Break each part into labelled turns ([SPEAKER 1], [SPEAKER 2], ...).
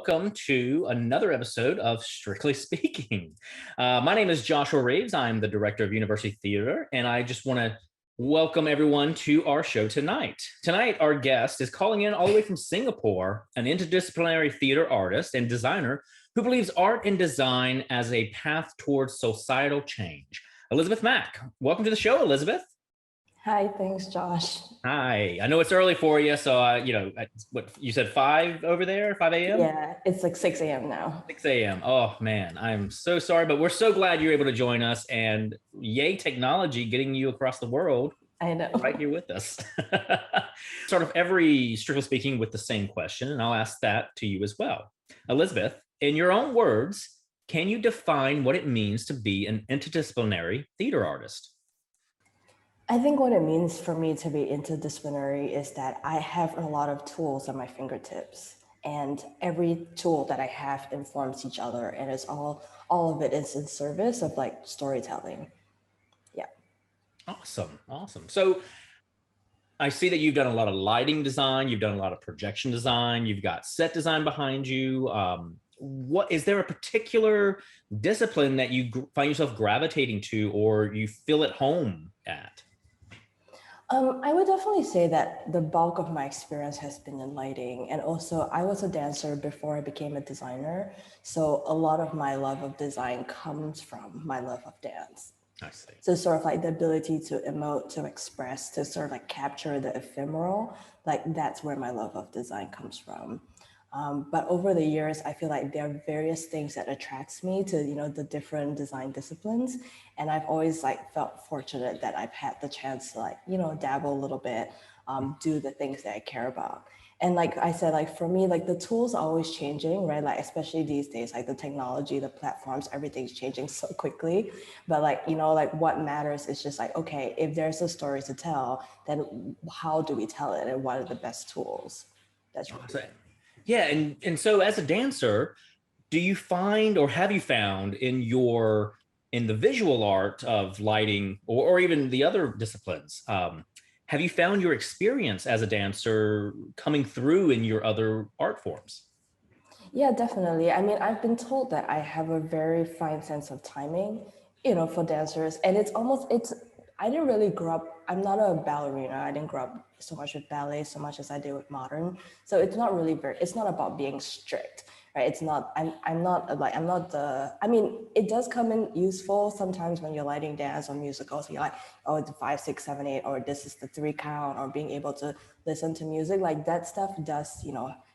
[SPEAKER 1] welcome to another episode of Strictly Speaking. My name is Joshua Reaves. I'm the director of University Theater, and I just want to welcome everyone to our show tonight. Tonight, our guest is calling in all the way from Singapore, an interdisciplinary theater artist and designer who believes art and design as a path towards societal change. Elizabeth MAK, welcome to the show, Elizabeth.
[SPEAKER 2] Hi, thanks, Josh.
[SPEAKER 1] Hi, I know it's early for you, so what you said 5 over there, 5 a.m.?
[SPEAKER 2] Yeah, it's like 6 a.m. now.
[SPEAKER 1] 6 a.m. Oh man, I'm so sorry, but we're so glad you're able to join us, and yay technology getting you across the world.
[SPEAKER 2] I know.
[SPEAKER 1] Right here with us. Sort of every Strictly Speaking with the same question, and I'll ask that to you as well. Elizabeth, in your own words, can you define what it means to be an interdisciplinary theater artist?
[SPEAKER 2] I think what it means for me to be interdisciplinary is that I have a lot of tools at my fingertips, and every tool that I have informs each other, and it's all of it is in service of like storytelling. Yeah.
[SPEAKER 1] Awesome. So I see that you've done a lot of lighting design, you've done a lot of projection design, you've got set design behind you. What is there a particular discipline that you find yourself gravitating to or you feel at home at?
[SPEAKER 2] I would definitely say that the bulk of my experience has been in lighting, and also I was a dancer before I became a designer. So a lot of my love of design comes from my love of dance.
[SPEAKER 1] I see.
[SPEAKER 2] So sort of like the ability to emote, to express, to sort of like capture the ephemeral, like that's where my love of design comes from. But over the years, I feel like there are various things that attracts me to, the different design disciplines. And I've always like felt fortunate that I've had the chance to dabble a little bit, do the things that I care about. And like I said, like for me, like the tools are always changing, right? Like, especially these days, like the technology, the platforms, everything's changing so quickly. But like, what matters is just like, okay, if there's a story to tell, then how do we tell it? And what are the best tools? That's really it.
[SPEAKER 1] Yeah, and so as a dancer, do you find or have you found in the visual art of lighting or even the other disciplines, have you found your experience as a dancer coming through in your other art forms?
[SPEAKER 2] Yeah, definitely. I mean, I've been told that I have a very fine sense of timing, for dancers. And I didn't really grow up, I'm not a ballerina. I didn't grow up so much with ballet, so much as I did with modern. So it's not really it's not about being strict, right? It's not, it does come in useful sometimes when you're lighting dance or musicals. You're like, oh, it's 5, 6, 7, 8, or this is the 3 count, or being able to listen to music. Like that stuff does,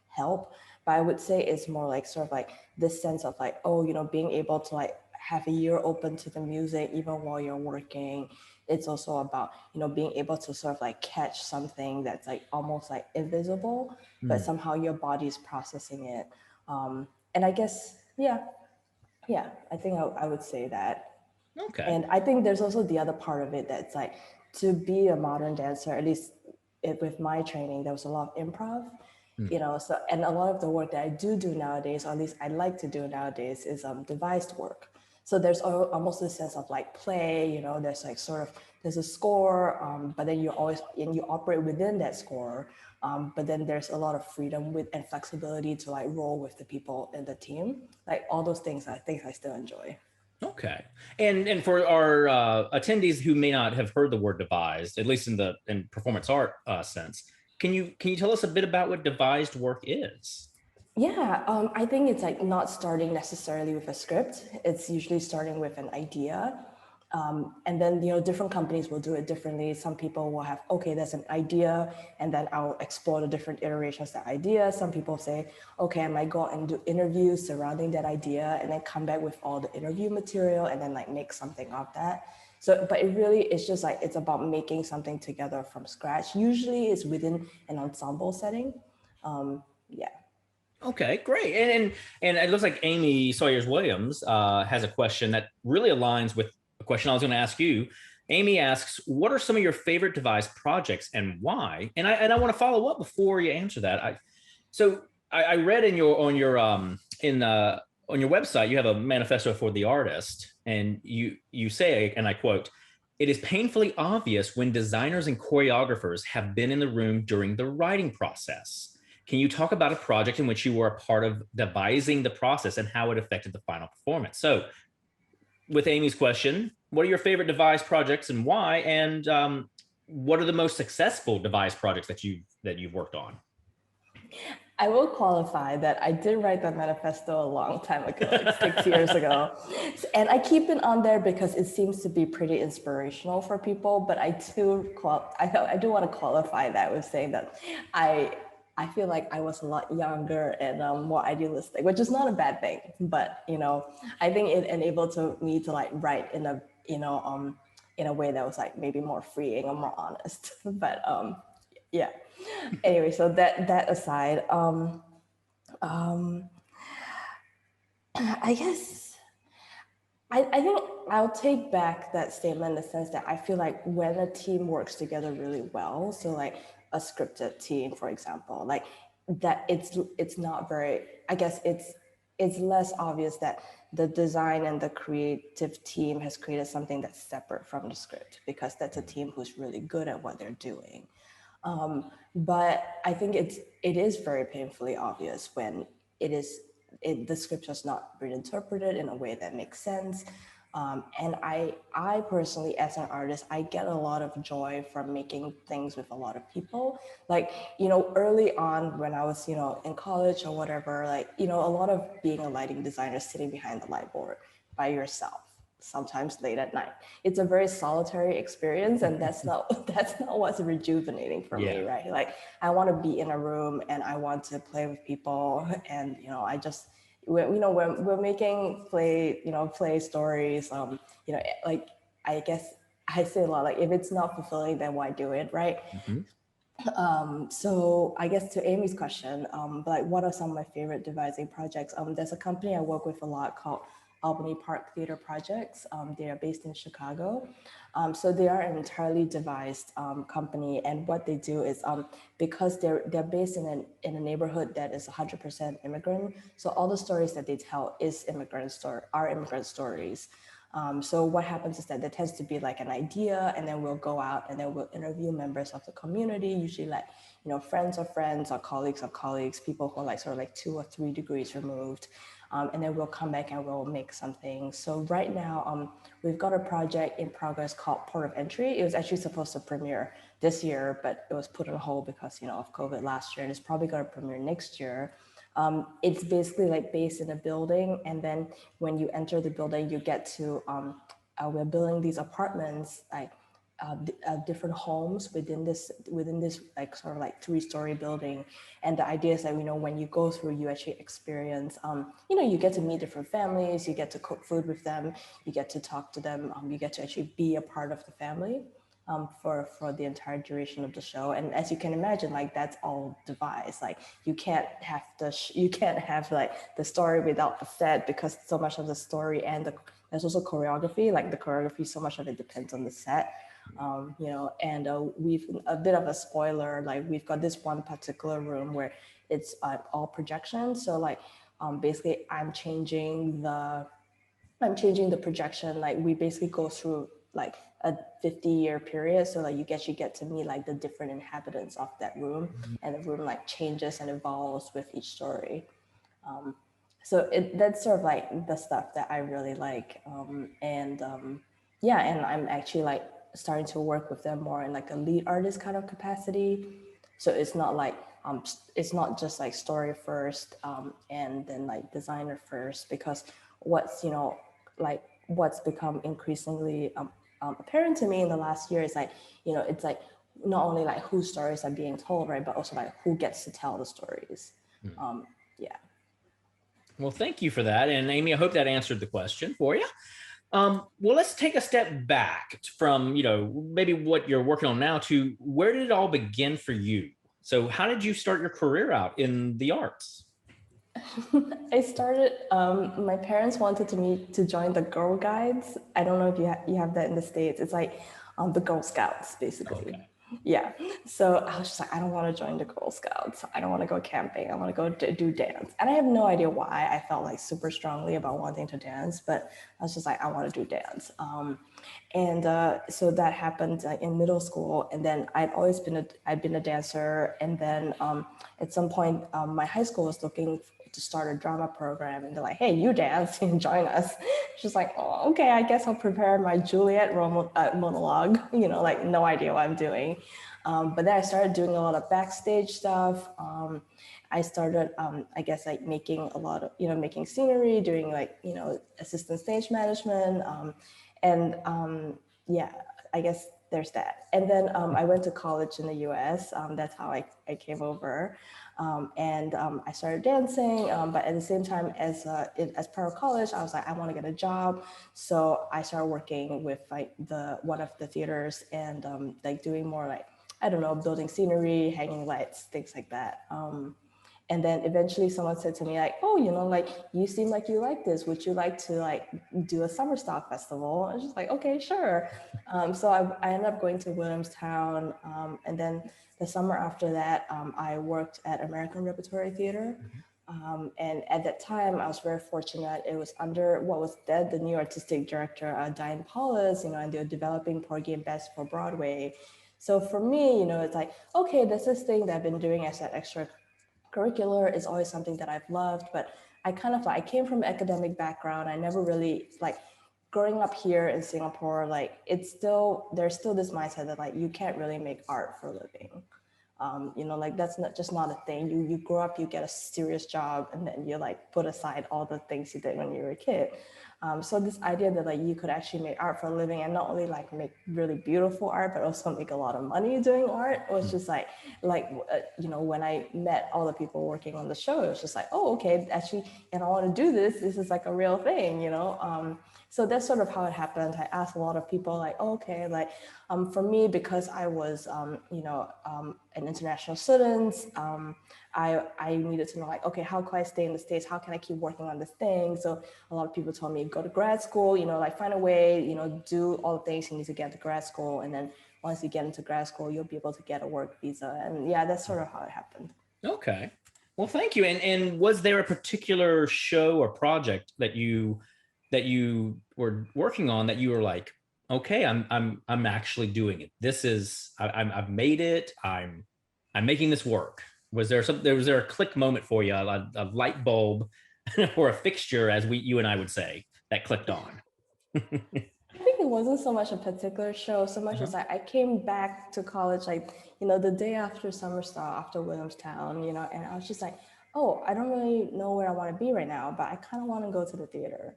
[SPEAKER 2] help. But I would say it's more like sort of like this sense of like, oh, being able to like have a ear open to the music even while you're working. It's also about, being able to sort of like catch something that's like almost like invisible, but somehow your body's processing it. And I guess, yeah, I think I would say that.
[SPEAKER 1] Okay.
[SPEAKER 2] And I think there's also the other part of it that's like, to be a modern dancer, at least with my training, there was a lot of improv. So, and a lot of the work that I do nowadays, or at least I like to do nowadays, is devised work. So there's almost a sense of like play, there's like sort of, there's a score, but then you operate within that score. But then there's a lot of freedom and flexibility to like roll with the people in the team. Like all those things I think I still enjoy.
[SPEAKER 1] Okay. And for our attendees who may not have heard the word devised, at least in performance art sense, can you tell us a bit about what devised work is?
[SPEAKER 2] Yeah, I think it's like not starting necessarily with a script. It's usually starting with an idea. And then, different companies will do it differently. Some people will have, okay, there's an idea, and then I'll explore the different iterations of that idea. Some people say, okay, I might go and do interviews surrounding that idea and then come back with all the interview material and then like make something of that. So, but it really is just like, it's about making something together from scratch. Usually it's within an ensemble setting. Yeah.
[SPEAKER 1] Okay, great. And it looks like Amy Sawyers-Williams has a question that really aligns with a question I was going to ask you. Amy asks, what are some of your favorite devised projects and why? And I want to follow up before you answer that. I read on your website, you have a manifesto for the artist, and you say, and I quote, "It is painfully obvious when designers and choreographers have been in the room during the writing process. Can you talk about a project in which you were a part of devising the process and how it affected the final performance? So, with Amy's question, what are your favorite devised projects and why? And what are the most successful devised projects that you've worked on?
[SPEAKER 2] I will qualify that I did write that manifesto a long time ago, like 6 years ago. And I keep it on there because it seems to be pretty inspirational for people. But I do want to qualify that with saying that I I feel like I was a lot younger and more idealistic, which is not a bad thing. But I think it enabled me to like write in a way that was like maybe more freeing or more honest. But yeah. Anyway, so that aside, I guess I think I'll take back that statement in the sense that I feel like when a team works together really well, so like a scripted team, for example, like that it's not very, I guess it's less obvious that the design and the creative team has created something that's separate from the script because that's a team who's really good at what they're doing. But I think it is very painfully obvious when the script has not been interpreted in a way that makes sense. And I personally, as an artist, I get a lot of joy from making things with a lot of people. Like, early on when I was, in college or whatever, like, a lot of being a lighting designer sitting behind the light board by yourself, sometimes late at night. It's a very solitary experience, and that's not that's not what's rejuvenating for me,
[SPEAKER 1] Yeah.
[SPEAKER 2] right? Like I want to be in a room and I want to play with people, and I just when we're making play stories, like I guess I say a lot like if it's not fulfilling, then why do it, right?
[SPEAKER 1] Mhm.
[SPEAKER 2] So I guess to Amy's question, like what are some of my favorite devising projects? There's a company I work with a lot called Albany Park Theater Projects. They are based in Chicago. So they are an entirely devised company, and what they do is because they're based in a neighborhood that is 100% immigrant. So all the stories that they tell are immigrant stories. So what happens is that there tends to be like an idea, and then we'll go out and then we'll interview members of the community, usually like friends of friends or colleagues of colleagues, people who are like sort of like 2 or 3 degrees removed, and then we'll come back and we'll make something. So right now, we've got a project in progress called Port of Entry. It was actually supposed to premiere this year, but it was put on hold because of COVID last year, and it's probably going to premiere next year. It's basically like based in a building, and then when you enter the building, you get to we're building these apartments, like different homes within this like sort of like 3-story building. And the idea is that when you go through, you actually experience you get to meet different families, you get to cook food with them, you get to talk to them, you get to actually be a part of the family for the entire duration of the show. And as you can imagine, like that's all devised. Like you can't have like the story without the set, because so much of the story and there's also choreography. Like the choreography, so much of it depends on the set. And we've a bit of a spoiler. Like we've got this one particular room where it's all projection. So like basically, I'm changing the projection. Like we basically go through like a 50-year period. So like you get to meet like the different inhabitants of that room, and the room like changes and evolves with each story. So that's sort of like the stuff that I really like. And I'm actually like starting to work with them more in like a lead artist kind of capacity. So it's not just like story first, and then like designer first, because what's become increasingly apparent to me in the last year is like it's like not only like whose stories are being told, right, but also like who gets to tell the stories. Yeah.
[SPEAKER 1] Well, thank you for that. And Amy, I hope that answered the question for you. Well, let's take a step back from, maybe what you're working on now to where did it all begin for you? So how did you start your career out in the arts?
[SPEAKER 2] I started. My parents wanted me to join the Girl Guides. I don't know if you have that in the States. It's like the Girl Scouts, basically.
[SPEAKER 1] Okay.
[SPEAKER 2] Yeah. So I was just like, I don't want to join the Girl Scouts. I don't want to go camping. I want to go do dance. And I have no idea why I felt like super strongly about wanting to dance, but I was just like, I want to do dance. So that happened in middle school. And then I'd been a dancer. And then at some point, my high school was looking to start a drama program, and they're like, hey, you dance, you can join us. She's like, oh, okay, I guess I'll prepare my Juliet monologue, like no idea what I'm doing. But then I started doing a lot of backstage stuff. I started, I guess, like making a lot of, making scenery, doing like, assistant stage management. Yeah, I guess there's that. And then I went to college in the US. That's how I came over. I started dancing, but at the same time as part of college, I was like, I want to get a job. So I started working with like one of the theaters and like doing more like, I don't know, building scenery, hanging lights, things like that. And then eventually someone said to me like, oh, like you seem like you like this. Would you like to like do a summer stock festival? I was just like, okay, sure. So I ended up going to Williamstown. And then the summer after that, I worked at American Repertory Theater. And at that time, I was very fortunate. It was under what was then the new artistic director, Diane Paulus, and they were developing Porgy and Bess for Broadway. So for me, it's like, okay, there's this thing that I've been doing as an extracurricular is always something that I've loved, but I came from an academic background. I never really like growing up here in Singapore, like there's still this mindset that like you can't really make art for a living. Like that's not a thing. You grow up, you get a serious job, and then you like put aside all the things you did when you were a kid. So this idea that like you could actually make art for a living and not only like make really beautiful art, but also make a lot of money doing art was just when I met all the people working on the show, it was just like, oh, okay, actually, and I want to do this. This is like a real thing. So that's sort of how it happened. I asked a lot of people like, oh, okay, like for me, because I was, an international student, I needed to know like, okay, how can I stay in the States? How can I keep working on this thing? So a lot of people told me, go to grad school, like find a way, do all the things you need to get to grad school. And then once you get into grad school, you'll be able to get a work visa. And yeah, that's sort of how it happened.
[SPEAKER 1] Okay. Well, thank you. And was there a particular show or project that you were working on that you were like, okay, I'm actually doing it. This is I've made it. I'm making this work. Was there a click moment for you, a light bulb or a fixture, as you and I would say, that clicked on?
[SPEAKER 2] I think it wasn't so much a particular show, so much as I came back to college, like, the day after summer start, after Williamstown, and I was just like, oh, I don't really know where I want to be right now, but I kind of want to go to the theater.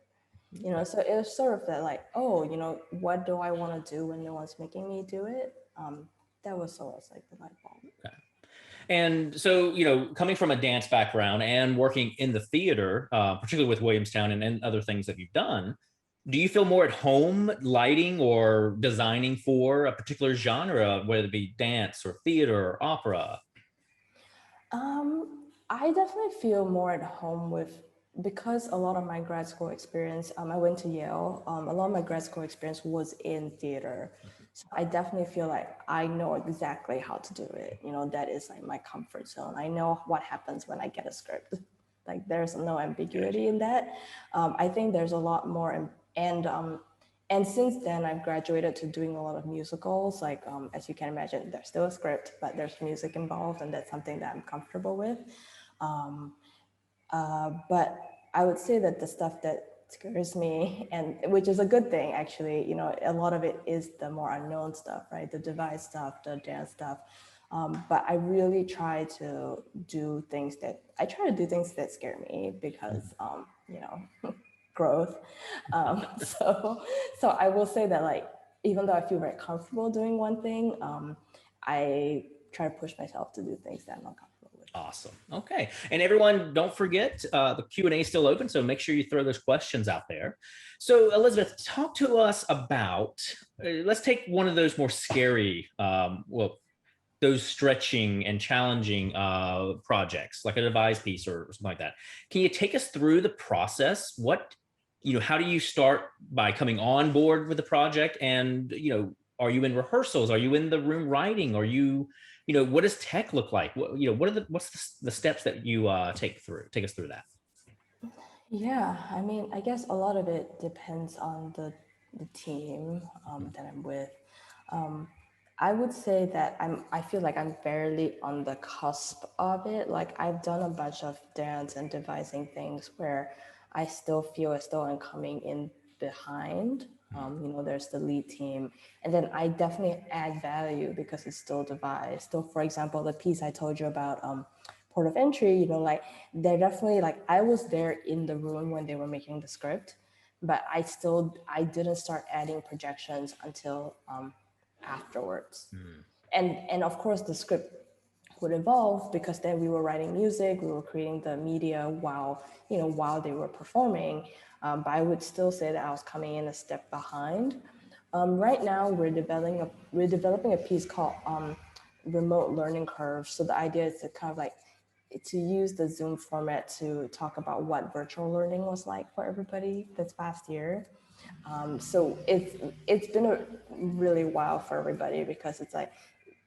[SPEAKER 2] So it was sort of that like, oh, what do I want to do when no one's making me do it? That was sort of like the light bulb.
[SPEAKER 1] Okay. And so, coming from a dance background and working in the theater, particularly with Williamstown and other things that you've done, do you feel more at home lighting or designing for a particular genre, whether it be dance or theater or opera?
[SPEAKER 2] I definitely feel more at home because a lot of my grad school experience, I went to Yale, a lot of my grad school experience was in theater. So I definitely feel like I know exactly how to do it. That is like my comfort zone. I know what happens when I get a script. Like there's no ambiguity in that. I think there's a lot more, and since then I've graduated to doing a lot of musicals. Like as you can imagine, there's still a script, but there's music involved, and that's something that I'm comfortable with. But I would say that the stuff that scares me, and which is a good thing actually, a lot of it is the more unknown stuff, right? The devised stuff, the dance stuff. But I really try to do things that scare me because, growth. So I will say that like, even though I feel very comfortable doing one thing, I try to push myself to do things that I'm not comfortable with.
[SPEAKER 1] Awesome. Okay. And everyone, don't forget the Q&A is still open, so make sure you throw those questions out there. So Elizabeth, talk to us about, let's take one of those more scary, those stretching and challenging projects, like a devised piece or something like that. Can you take us through the process? How do you start by coming on board with the project, and are you in rehearsals? Are you in the room writing? Are you, what does tech look like? What's the steps that you take us through that?
[SPEAKER 2] Yeah, I mean, I guess a lot of it depends on the team that I'm with. Um, I would say that I feel like I'm barely on the cusp of it. Like I've done a bunch of dance and devising things where I still feel as though I'm coming in behind. There's the lead team, and then I definitely add value because it's still devised. So, for example, the piece I told you about, port of entry, like they're definitely like I was there in the room when they were making the script, but I didn't start adding projections until afterwards.
[SPEAKER 1] Mm.
[SPEAKER 2] And of course the script would evolve because then we were writing music, we were creating the media while they were performing. But I would still say that I was coming in a step behind. Right now we're developing a piece called remote learning curve. So the idea is to kind of like to use the Zoom format to talk about what virtual learning was like for everybody this past year. So it's been a really wild for everybody because it's like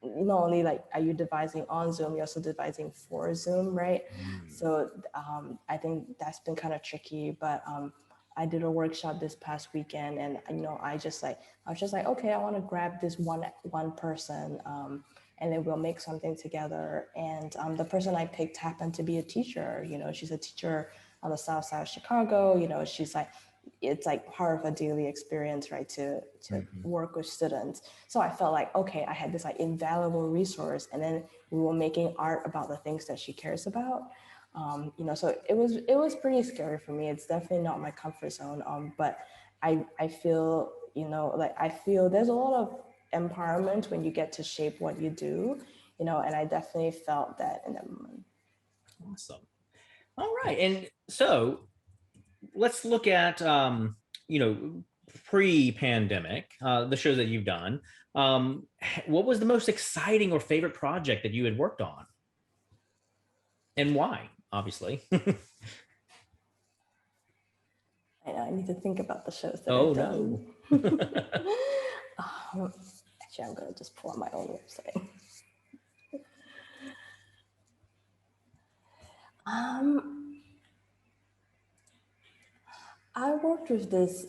[SPEAKER 2] not only like are you devising on Zoom, you're also devising for Zoom, right?
[SPEAKER 1] Mm.
[SPEAKER 2] So I think that's been kind of tricky, but I did a workshop this past weekend, and I was just like, okay, I want to grab this one person, and then we'll make something together. And the person I picked happened to be a teacher. She's a teacher on the south side of Chicago. She's like it's like part of a daily experience, right, to
[SPEAKER 1] Mhm.
[SPEAKER 2] work with students. So I felt like, okay, I had this like invaluable resource, and then we were making art about the things that she cares about. So it was pretty scary for me. It's definitely not my comfort zone. But I feel, like I feel there's a lot of empowerment when you get to shape what you do, and I definitely felt that in that moment.
[SPEAKER 1] Awesome. All right. And so let's look at, you know, pre-pandemic, the shows that you've done. What was the most exciting or favorite project that you had worked on, and why? Obviously.
[SPEAKER 2] I need to think about the shows that
[SPEAKER 1] Oh
[SPEAKER 2] I've
[SPEAKER 1] no.
[SPEAKER 2] done. Actually, I'm gonna just pull up my own website. Um, I worked with this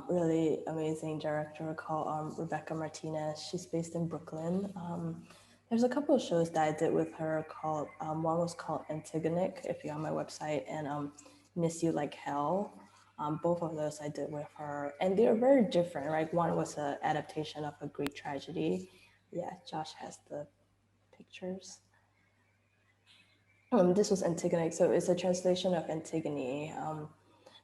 [SPEAKER 2] really amazing director called Rebecca Martinez. She's based in Brooklyn. There's a couple of shows that I did with her called, one was called Antigonic, if you're on my website, and Miss You Like Hell. Both of those I did with her, and they were very different, right? One was an adaptation of a Greek tragedy. Yeah, Josh has the pictures. This was Antigonic, so it's a translation of Antigone.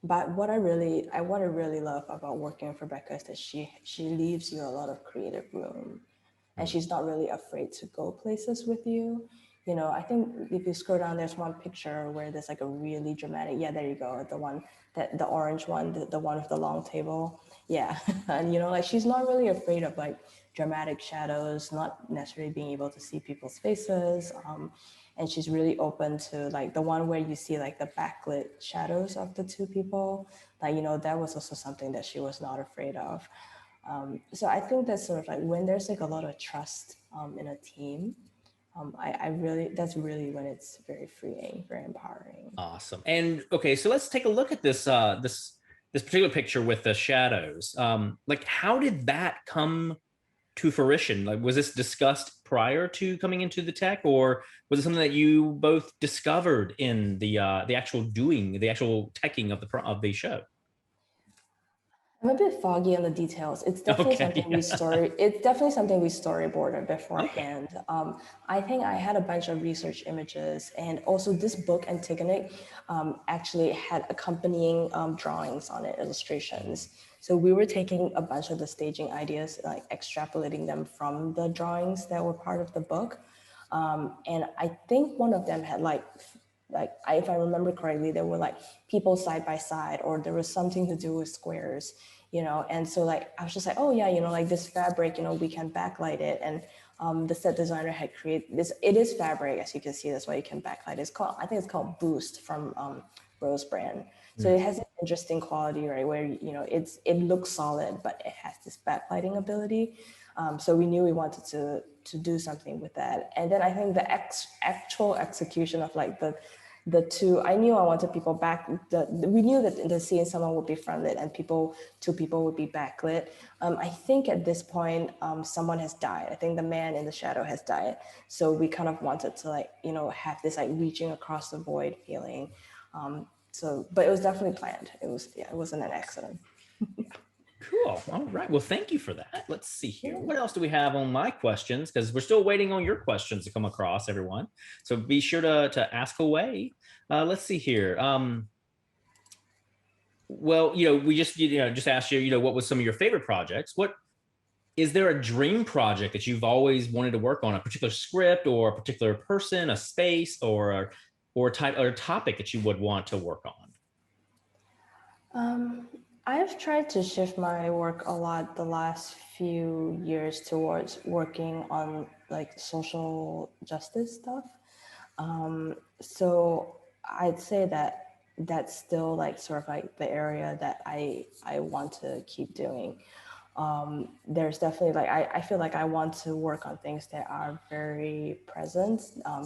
[SPEAKER 2] But what I really love about working with Rebecca is that she leaves you a lot of creative room, and she's not really afraid to go places with you. I think if you scroll down, there's one picture where there's like a really dramatic. Yeah, there you go. The one that the orange one, the one with the long table. Yeah, and like she's not really afraid of like dramatic shadows, not necessarily being able to see people's faces. And she's really open to like the one where you see like the backlit shadows of the two people. Like that was also something that she was not afraid of. So I think that's sort of like when there's like a lot of trust in a team. I really that's really when it's very freeing, very empowering.
[SPEAKER 1] Awesome. And okay, so let's take a look at this particular picture with the shadows. Like, how did that come to fruition? Like, was this discussed prior to coming into the tech, or was it something that you both discovered in the actual doing, the actual teching of the show?
[SPEAKER 2] I'm a bit foggy on the details. It's definitely
[SPEAKER 1] Okay.
[SPEAKER 2] something we story. It's definitely something we storyboarded
[SPEAKER 1] Okay.
[SPEAKER 2] beforehand. I think I had a bunch of research images, and also this book Antigonic actually had accompanying drawings on it, illustrations. So we were taking a bunch of the staging ideas, like extrapolating them from the drawings that were part of the book. And I think one of them had if I remember correctly, there were like people side by side, or there was something to do with squares, And so like I was just like, oh yeah, like this fabric, we can backlight it, and the set designer had created this. It is fabric, as you can see. That's why you can backlight. I think it's called Boost from Rose brand. So it has an interesting quality, right? Where, you know, it looks solid, but it has this backlighting ability. So we knew we wanted to do something with that. And then I think the actual execution of like the two, I knew I wanted people back. We knew that the scene someone would be front lit and two people would be backlit. I think at this point, someone has died. I think the man in the shadow has died. So we kind of wanted to like, you know, have this like reaching across the void feeling. But it was definitely planned. It wasn't an accident.
[SPEAKER 1] Cool. All right. Well, thank you for that. Let's see here. What else do we have on my questions? Because we're still waiting on your questions to come across, everyone. So be sure to ask away. Let's see here. Well, we just asked you, what was some of your favorite projects? What is there a dream project that you've always wanted to work on, a particular script or a particular person, a space, or type or topic that you would want to work on?
[SPEAKER 2] I've tried to shift my work a lot the last few years towards working on like social justice stuff. So I'd say that that's still like sort of like the area that I want to keep doing. There's definitely like I feel like I want to work on things that are very present,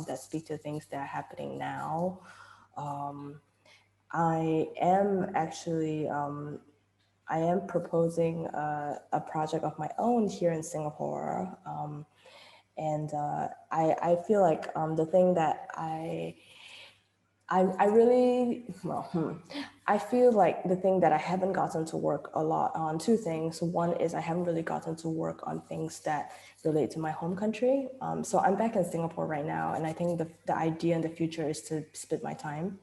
[SPEAKER 2] that speak to things that are happening now. I am actually I am proposing a project of my own here in Singapore. And I feel like the thing that I really, I feel like the thing that I haven't gotten to work a lot on, two things. One is I haven't really gotten to work on things that relate to my home country. So I'm back in Singapore right now, and I think the idea in the future is to split my time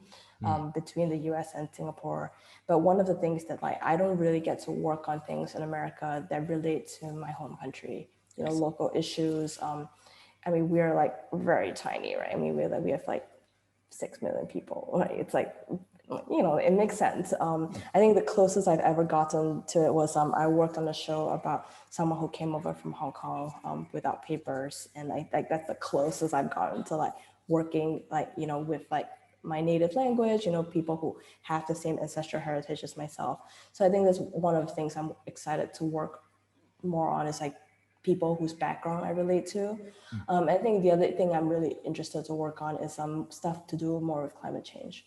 [SPEAKER 2] between the US and Singapore. But one of the things that like I don't really get to work on things in America that relate to my home country, you know, local issues. I mean, we're like very tiny, right? I mean, we have like 6 million people, right? It's like, you know, it makes sense. I think the closest I've ever gotten to it was I worked on a show about someone who came over from Hong Kong without papers, and I like that's the closest I've gotten to like working like, you know, with like my native language, you know, people who have the same ancestral heritage as myself. So I think that's one of the things I'm excited to work more on is like people whose background I relate to. I think the other thing I'm really interested to work on is some stuff to do more with climate change.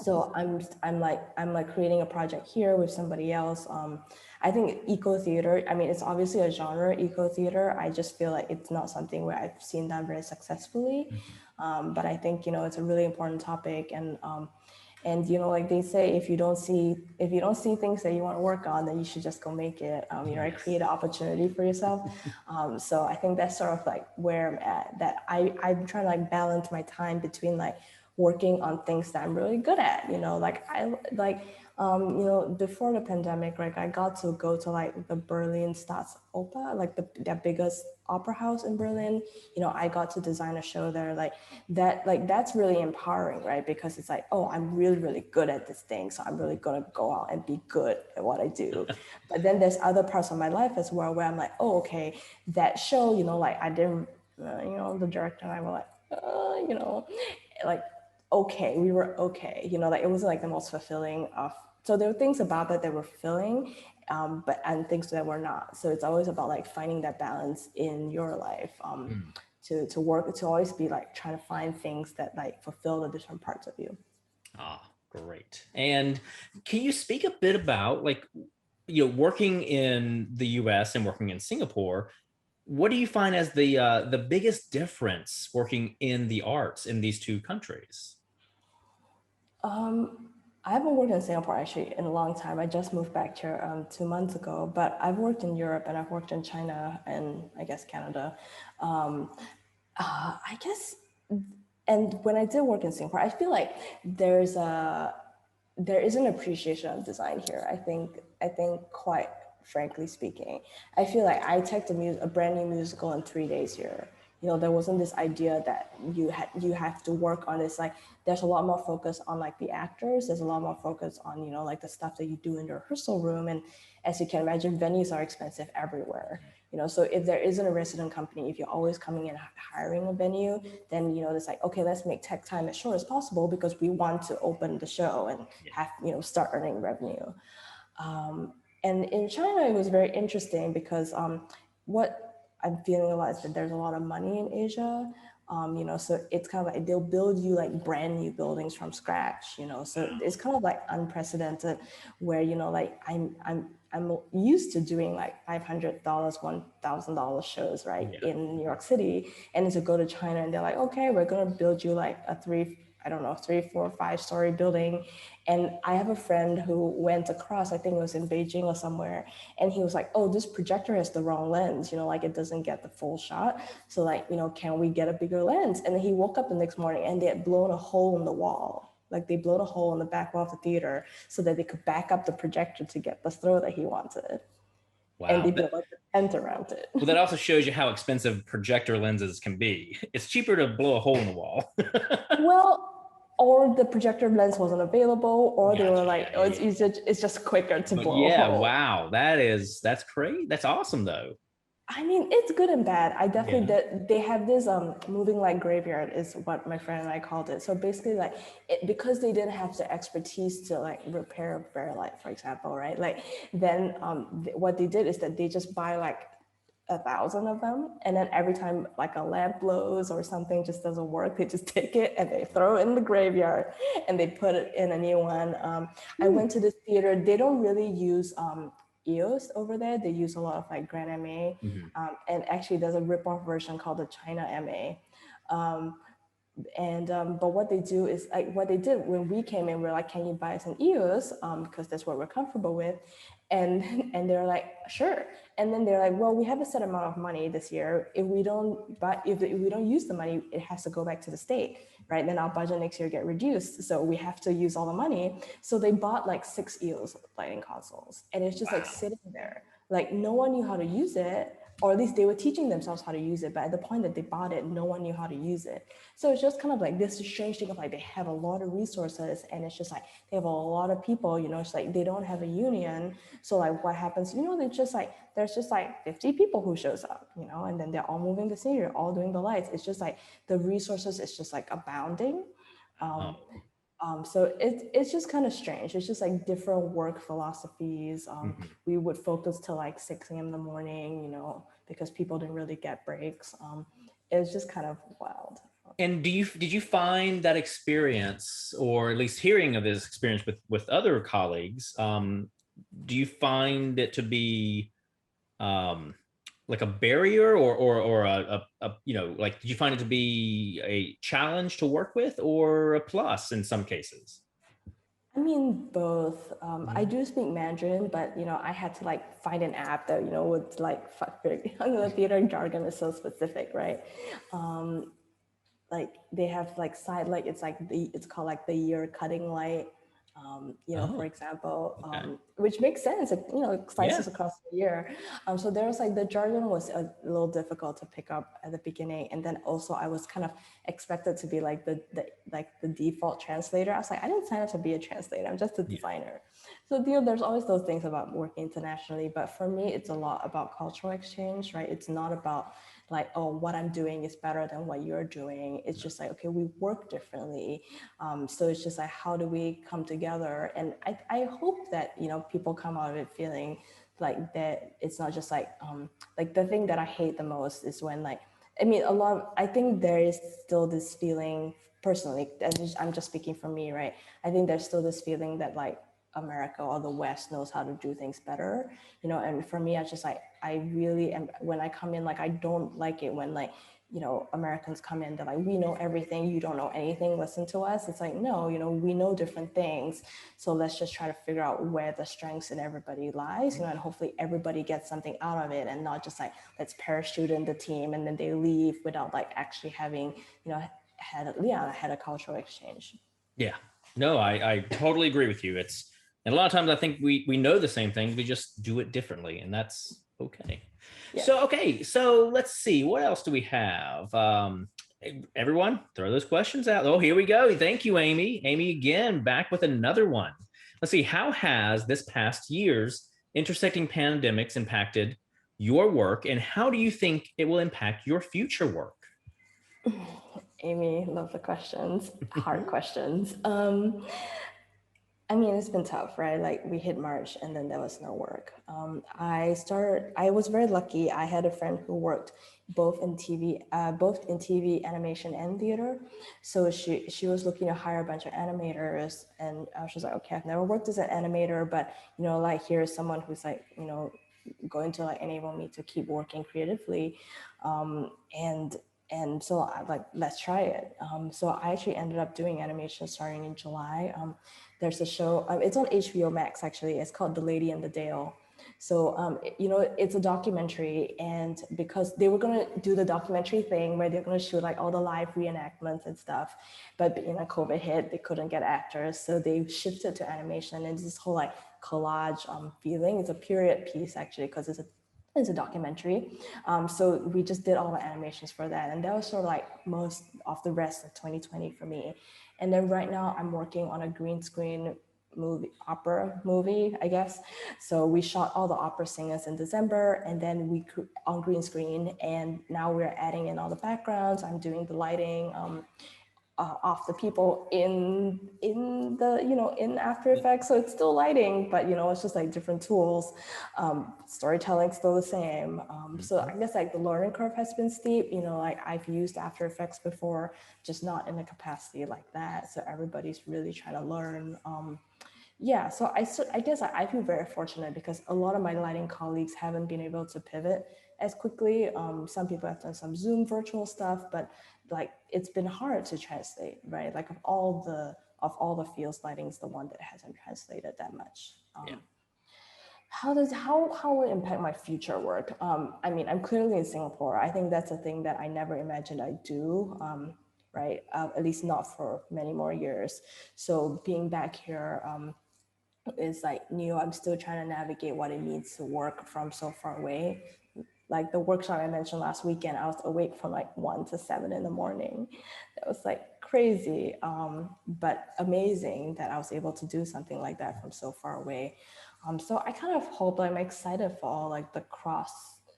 [SPEAKER 2] So I'm like creating a project here with somebody else. I think eco theater. I mean, it's obviously a genre, eco theater. I just feel like it's not something where I've seen done very successfully. But I think, you know, it's a really important topic, and you know, like they say, if you don't see things that you want to work on, then you should just go make it. You know, create an opportunity for yourself. So I think that's sort of like where I'm at. That I'm trying to like balance my time between like working on things that I'm really good at. You know, like you know, before the pandemic, like I got to go to like the Berlin Staatsoper, like the biggest opera house in Berlin. You know, I got to design a show there, like that's really empowering, right? Because it's like, oh, I'm really, really good at this thing, so I'm really gonna go out and be good at what I do. But then there's other parts of my life as well where I'm like, oh, okay, that show, you know, like I didn't, you know, the director and I were like, you know, like okay, we were okay, you know, like it wasn't like the most fulfilling of. So there were things about that were fulfilling, and things that were not. So it's always about like finding that balance in your life, to work, to always be like trying to find things that like fulfill the different parts of you.
[SPEAKER 1] Ah, great. And can you speak a bit about like, working in the US and working in Singapore? What do you find as the biggest difference working in the arts in these two countries?
[SPEAKER 2] I haven't worked in Singapore actually in a long time. I just moved back here 2 months ago, but I've worked in Europe and I've worked in China and I guess Canada. I guess, and when I did work in Singapore, I feel like there is an appreciation of design here. I think quite frankly speaking, I feel like I checked a brand new musical in 3 days here. there wasn't this idea that you have to work on this. Like there's a lot more focus on like the actors. There's a lot more focus on, like the stuff that you do in the rehearsal room. And as you can imagine, venues are expensive everywhere. So if there isn't a resident company, if you're always coming in hiring a venue, then it's like, okay, let's make tech time as short as possible because we want to open the show and have start earning revenue. And in China, it was very interesting because what I'm feeling a lot is that there's a lot of money in Asia. So it's kind of like they'll build you like brand new buildings from scratch. So it's kind of like unprecedented, where like I'm used to doing like $500, $1,000 shows, right, in New York City, and then to go to China and they're like, okay, we're gonna build you like a 3, 4, 5-story building. And I have a friend who went across, I think it was in Beijing or somewhere, and he was like, oh, this projector has the wrong lens, like it doesn't get the full shot. So like, can we get a bigger lens? And then he woke up the next morning and they had blown a hole in the wall. Like they blew a hole in the back wall of the theater so that they could back up the projector to get the throw that he wanted.
[SPEAKER 1] Wow.
[SPEAKER 2] And they built like a tent around it.
[SPEAKER 1] Well, that also shows you how expensive projector lenses can be. It's cheaper to blow a hole in the wall.
[SPEAKER 2] Well, or the projector lens wasn't available, or they were like, oh, it's just quicker to blow a hole.
[SPEAKER 1] Wow. That's crazy. That's awesome though.
[SPEAKER 2] I mean, it's good and bad. I definitely did. They have this moving light graveyard is what my friend and I called it. So basically like because they didn't have the expertise to like repair a bare light, for example, right? Like then what they did is that they just buy like 1,000 of them, and then every time like a lamp blows or something just doesn't work, they just take it and they throw it in the graveyard and they put it in a new one. I went to this theater. They don't really use EOS over there. They use a lot of like Grand MA, and actually there's a rip-off version called the China MA. But what they do is like what they did when we came in, we're like, can you buy us an EOS? Because that's what we're comfortable with. And they're like, sure. And then they're like, well, we have a set amount of money this year. If we don't use the money, it has to go back to the state, right? Then our budget next year get reduced. So we have to use all the money. So they bought like 6 EOS lighting consoles, and it's just like sitting there. Like no one knew how to use it, or at least they were teaching themselves how to use it. But at the point that they bought it, no one knew how to use it. So it's just kind of like this strange thing of like, they have a lot of resources and it's just like, they have a lot of people, it's like, they don't have a union. So like what happens, there's just like 50 people who shows up, and then they're all moving the theater, all doing the lights. It's just like the resources is just like abounding. So it's just kind of strange. It's just like different work philosophies. We would focus till like 6 a.m. in the morning, because people didn't really get breaks. It was just kind of wild.
[SPEAKER 1] And did you find that experience, or at least hearing of this experience with other colleagues, do you find it to be like a barrier or a like, did you find it to be a challenge to work with or a plus in some cases?
[SPEAKER 2] I mean, both. I do speak Mandarin, but I had to like find an app that would like the theater jargon is so specific, right? Like they have like side, like it's called like the year cutting light. For example, which makes sense. It slices across the year. So there was like the jargon was a little difficult to pick up at the beginning, and then also I was kind of expected to be like the default translator. I was like, I didn't sign up to be a translator. I'm just a designer. So there's always those things about working internationally, but for me, it's a lot about cultural exchange, right? It's not about like, oh, what I'm doing is better than what you're doing. It's just like, okay, we work differently. So it's just like, how do we come together? And I hope that, people come out of it feeling like that it's not just like the thing that I hate the most is when like, I think there is still this feeling personally, I'm just speaking for me, right? I think there's still this feeling that like America or the West knows how to do things better, and for me, I just like, I really am, when I come in, like, I don't like it when like, Americans come in, they're like, we know everything, you don't know anything, listen to us. It's like, no, we know different things. So let's just try to figure out where the strengths in everybody lies, and hopefully everybody gets something out of it, and not just like, let's parachute in the team and then they leave without like actually having, had a cultural exchange.
[SPEAKER 1] Yeah, no, I totally agree with you. And a lot of times I think we know the same thing, we just do it differently, and that's okay.
[SPEAKER 2] Yes.
[SPEAKER 1] So, okay, so let's see, what else do we have? Everyone, throw those questions out. Oh, here we go. Thank you, Amy. Amy, again, back with another one. Let's see, how has this past year's intersecting pandemics impacted your work, and how do you think it will impact your future work?
[SPEAKER 2] Amy, love the questions, hard questions. I mean, it's been tough, right? Like we hit March and then there was no work. I was very lucky. I had a friend who worked both in TV, animation and theater. So she was looking to hire a bunch of animators and she was like, okay, I've never worked as an animator, but like here's someone who's like, going to like enable me to keep working creatively. Um, and and so I like, let's try it. So I actually ended up doing animation starting in July. There's a show, it's on HBO Max actually. It's called The Lady and the Dale. So, it's a documentary, and because they were gonna do the documentary thing where they're gonna shoot like all the live reenactments and stuff, but COVID hit, they couldn't get actors, so they shifted to animation, and this whole like collage feeling. It's a period piece actually because it's a documentary. So we just did all the animations for that. And that was sort of like most of the rest of 2020 for me. And then right now I'm working on a green screen opera movie, I guess. So we shot all the opera singers in December and then on green screen. And now we're adding in all the backgrounds. I'm doing the lighting. Of the people in the in After Effects, so it's still lighting, but it's just like different tools. Storytelling still the same. So I guess like the learning curve has been steep. Like I've used After Effects before, just not in a capacity like that. So everybody's really trying to learn. Yeah, so I guess I feel very fortunate because a lot of my lighting colleagues haven't been able to pivot as quickly. Some people have done some Zoom virtual stuff, but like it's been hard to translate, right? Like of all the fields, lighting is the one that hasn't translated that much.
[SPEAKER 1] Yeah.
[SPEAKER 2] How will it impact my future work? I mean, I'm clearly in Singapore. I think that's a thing that I never imagined I'd do. Right, at least not for many more years. So being back here, is like new. I'm still trying to navigate what it means to work from so far away. Like the workshop I mentioned last weekend, I was awake from like 1 to 7 in the morning. That was like crazy, but amazing that I was able to do something like that from so far away. So I kind of hope, I'm excited for all like the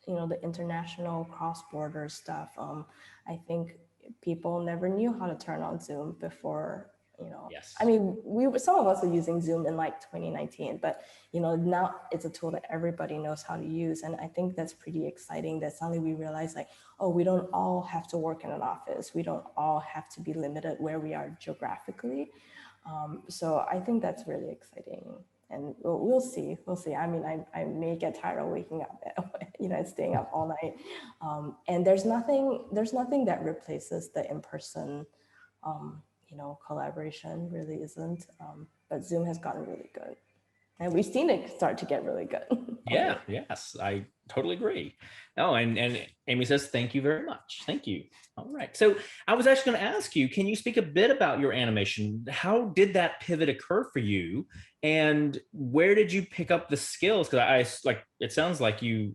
[SPEAKER 2] the international cross-border stuff. I think people never knew how to turn on Zoom before. I
[SPEAKER 1] Yes.
[SPEAKER 2] mean, some of us were using Zoom in like 2019, but now it's a tool that everybody knows how to use, and I think that's pretty exciting. That suddenly we realize like, oh, we don't all have to work in an office. We don't all have to be limited where we are geographically. So I think that's really exciting, and we'll see. We'll see. I mean, I may get tired of waking up, and staying up all night. And there's nothing that replaces the in-person collaboration, really isn't. But Zoom has gotten really good. And we've seen it start to get really good.
[SPEAKER 1] Yeah, yes, I totally agree. Oh, and Amy says, thank you very much. Thank you. All right. So I was actually going to ask you, can you speak a bit about your animation? How did that pivot occur for you? And where did you pick up the skills? Because it sounds like you,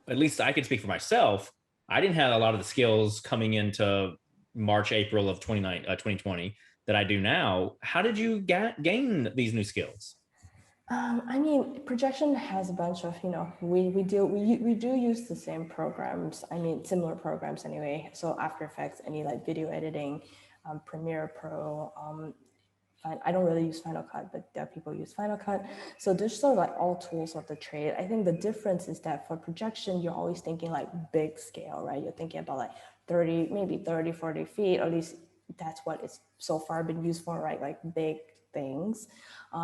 [SPEAKER 1] at least I can speak for myself. I didn't have a lot of the skills coming into March, April of 2020 that I do now. How did you gain these new skills?
[SPEAKER 2] I mean, projection has a bunch of, we do use the same programs. I mean, similar programs anyway. So After Effects, any like video editing, Premiere Pro. I don't really use Final Cut, but there are people who use Final Cut. So there's sort of like all tools of the trade. I think the difference is that for projection, you're always thinking like big scale, right? You're thinking about like 30, maybe 30, 40 feet, or at least that's what it's so far been used for, right? Like big things.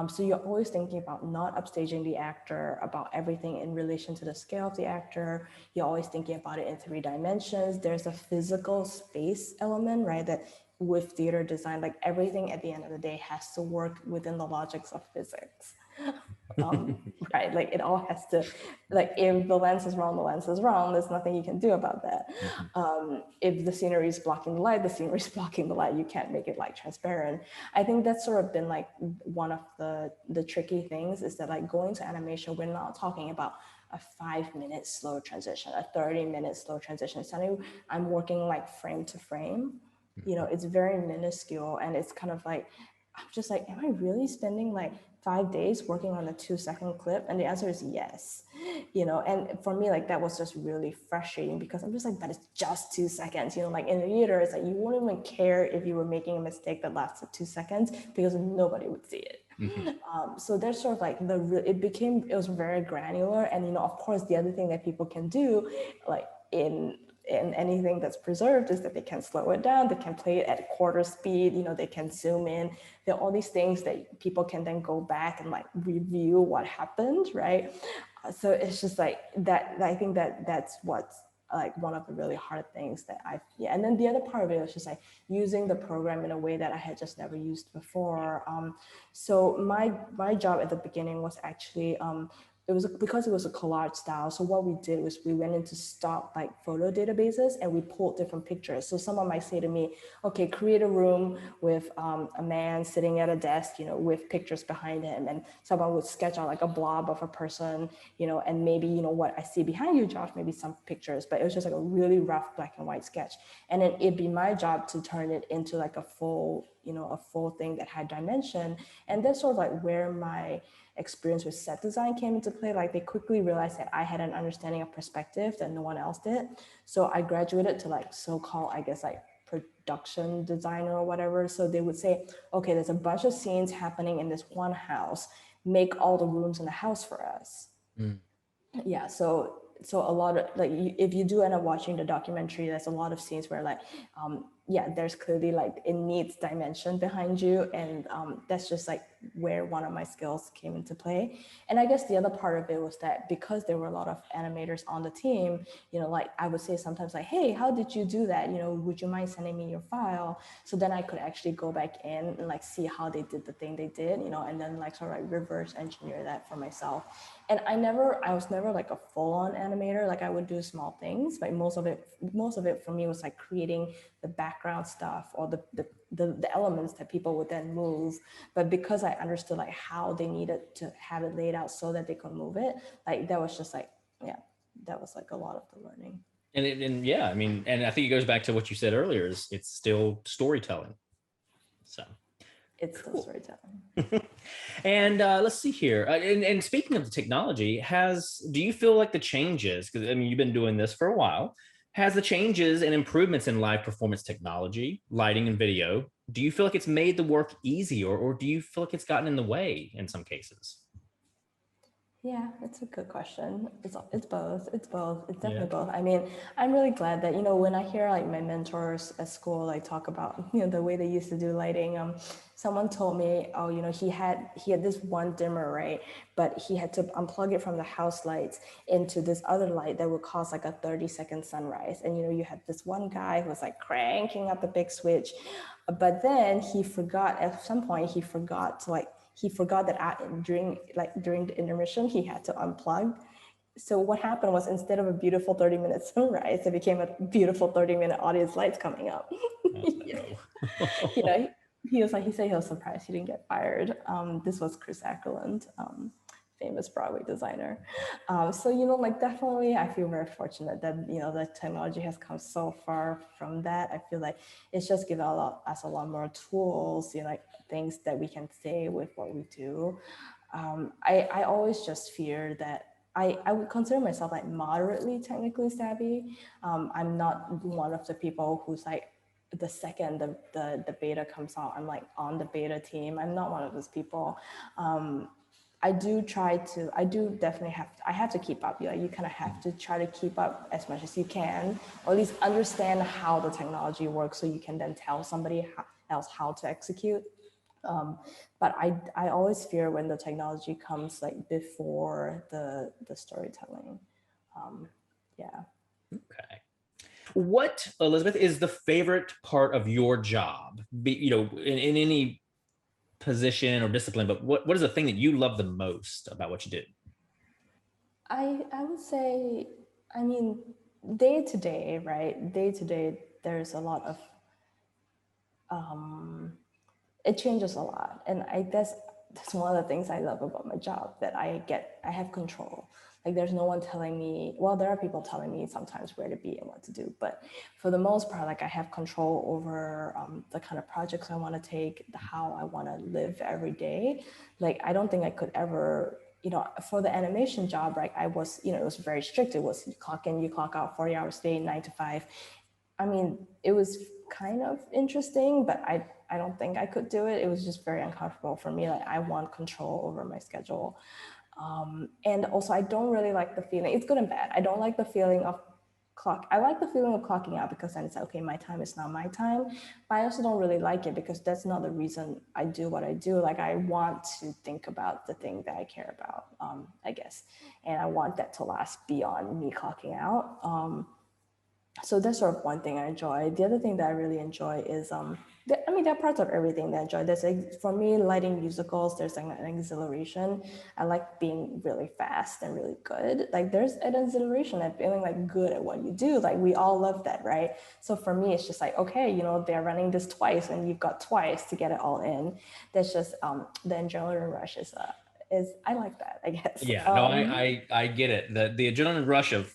[SPEAKER 2] So you're always thinking about not upstaging the actor, about everything in relation to the scale of the actor. You're always thinking about it in 3 dimensions. There's a physical space element, right? That with theater design, like everything at the end of the day has to work within the logics of physics. Right? Like it all has to, like if the lens is wrong, the lens is wrong. There's nothing you can do about that. If the scenery is blocking the light, the scenery is blocking the light. You can't make it like transparent. I think that's sort of been like one of the tricky things is that like going to animation, we're not talking about a 5-minute slow transition, a 30-minute slow transition. Suddenly I'm working like frame to frame. It's very minuscule and it's kind of like, I'm just like, am I really spending like 5 days working on a 2-second clip? And the answer is yes. And for me, like that was just really frustrating because I'm just like, but it's just 2 seconds. Like in the theater, it's like you wouldn't even care if you were making a mistake that lasted 2 seconds because nobody would see it. So there's sort of like it was very granular. And of course, the other thing that people can do, like in anything that's preserved, is that they can slow it down, they can play it at quarter speed, they can zoom in. There are all these things that people can then go back and like review what happened, right? So it's just like that. I think that's what's like one of the really hard things that and then the other part of it was just like using the program in a way that I had just never used before. So my job at the beginning was actually it was because it was a collage style. So what we did was we went into stock like photo databases and we pulled different pictures. So someone might say to me, okay, create a room with a man sitting at a desk, with pictures behind him. And someone would sketch out like a blob of a person, and maybe, what I see behind you, Josh, maybe some pictures, but it was just like a really rough black and white sketch. And then it'd be my job to turn it into like a full thing that had dimension. And that's sort of like where my experience with set design came into play. Like they quickly realized that I had an understanding of perspective that no one else did. So I graduated to like so-called, I guess, like production designer or whatever. So they would say, okay, there's a bunch of scenes happening in this one house. Make all the rooms in the house for us. Yeah, so a lot of like if you do end up watching the documentary, there's a lot of scenes where like there's clearly like it needs dimension behind you, and that's just like where one of my skills came into play. And I guess the other part of it was that because there were a lot of animators on the team, like I would say sometimes like, hey, how did you do that, would you mind sending me your file? So then I could actually go back in and like see how they did the thing they did, and then like sort of like reverse engineer that for myself. And I was never like a full-on animator. Like I would do small things, but most of it for me was like creating the background stuff or the elements that people would then move. But because I understood like how they needed to have it laid out so that they could move it, like that was just like, that was like a lot of the learning.
[SPEAKER 1] And yeah, I mean, and I think it goes back to what you said earlier, is it's still storytelling. So
[SPEAKER 2] it's
[SPEAKER 1] cool.
[SPEAKER 2] Still storytelling.
[SPEAKER 1] And let's see here. And speaking of the technology, do you feel like the changes, because I mean, you've been doing this for a while, has the changes and improvements in live performance technology, lighting and video, do you feel like it's made the work easier, or do you feel like it's gotten in the way in some cases?
[SPEAKER 2] Yeah, it's a good question. It's both. It's both. It's definitely both. I mean, I'm really glad that when I hear like my mentors at school like talk about the way they used to do lighting. Someone told me, oh, he had this one dimmer, right? But he had to unplug it from the house lights into this other light that would cause like a 30-second sunrise. And you had this one guy who was like cranking up the big switch, but then he forgot at some point. He forgot that during the intermission, he had to unplug. So what happened was instead of a beautiful 30-minute sunrise, it became a beautiful 30-minute audience lights coming up. He said he was surprised he didn't get fired. This was Chris Ackerland, famous Broadway designer. So, like definitely I feel very fortunate that, the technology has come so far from that. I feel like it's just given us a lot more tools, like things that we can say with what we do. I always just fear that I would consider myself like moderately technically savvy. I'm not one of the people who's like, the second the beta comes out, I'm like on the beta team. I'm not one of those people. I do definitely I have to keep up. You kind of have to try to keep up as much as you can, or at least understand how the technology works so you can then tell somebody else how to execute. But I always fear when the technology comes like before the storytelling. Yeah.
[SPEAKER 1] Okay. What, Elizabeth, is the favorite part of your job? In any position or discipline, but what is the thing that you love the most about what you do?
[SPEAKER 2] I would say, I mean, day to day, right? Day to day, there's a lot of it changes a lot, and I guess that's one of the things I love about my job, that I have control. Like there's no one telling me, well, there are people telling me sometimes where to be and what to do, but for the most part, like I have control over the kind of projects I want to take, how I want to live every day. Like I don't think I could ever, for the animation job, right? I was, it was very strict. It was you clock in, you clock out, 40 hours a day, 9 to 5. I mean, it was kind of interesting, but I don't think I could do it. It was just very uncomfortable for me. Like I want control over my schedule. And also I don't really like the feeling, it's good and bad. I don't like the feeling of I like the feeling of clocking out, because then it's like, okay, my time is not my time. But I also don't really like it because that's not the reason I do what I do. Like I want to think about the thing that I care about, I guess. And I want that to last beyond me clocking out. So that's sort of one thing I enjoy. The other thing that I really enjoy is, there are parts of everything that I enjoy. There's like, for me, lighting musicals, there's like an exhilaration. I like being really fast and really good. Like there's an exhilaration at feeling like good at what you do. Like we all love that, right? So for me, it's just like, okay, they're running this twice and you've got twice to get it all in. That's just, the adrenaline rush is I like that, I guess.
[SPEAKER 1] Yeah, no, I get it. The adrenaline rush of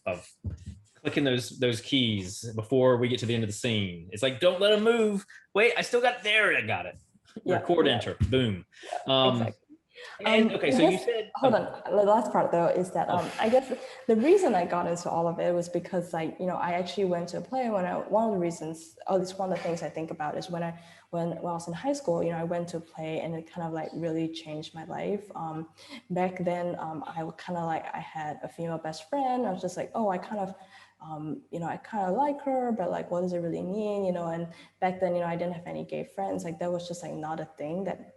[SPEAKER 1] clicking those keys before we get to the end of the scene. It's like, don't let them move. Wait, I still got there. I got it.
[SPEAKER 2] Yeah,
[SPEAKER 1] Record
[SPEAKER 2] yeah,
[SPEAKER 1] enter. Boom.
[SPEAKER 2] exactly.
[SPEAKER 1] And okay,
[SPEAKER 2] I
[SPEAKER 1] so you
[SPEAKER 2] guess,
[SPEAKER 1] said,
[SPEAKER 2] hold on. The last part though is that
[SPEAKER 1] oh,
[SPEAKER 2] I guess the reason I got into all of it was because I actually went to a play one of the reasons, or at least one of the things I think about is when I was in high school, I went to a play and it kind of like really changed my life. Back then, I would kind of like, I had a female best friend. I was just like, oh, I kind of I kind of like her, but like, what does it really mean? And back then, I didn't have any gay friends. Like that was just like not a thing that,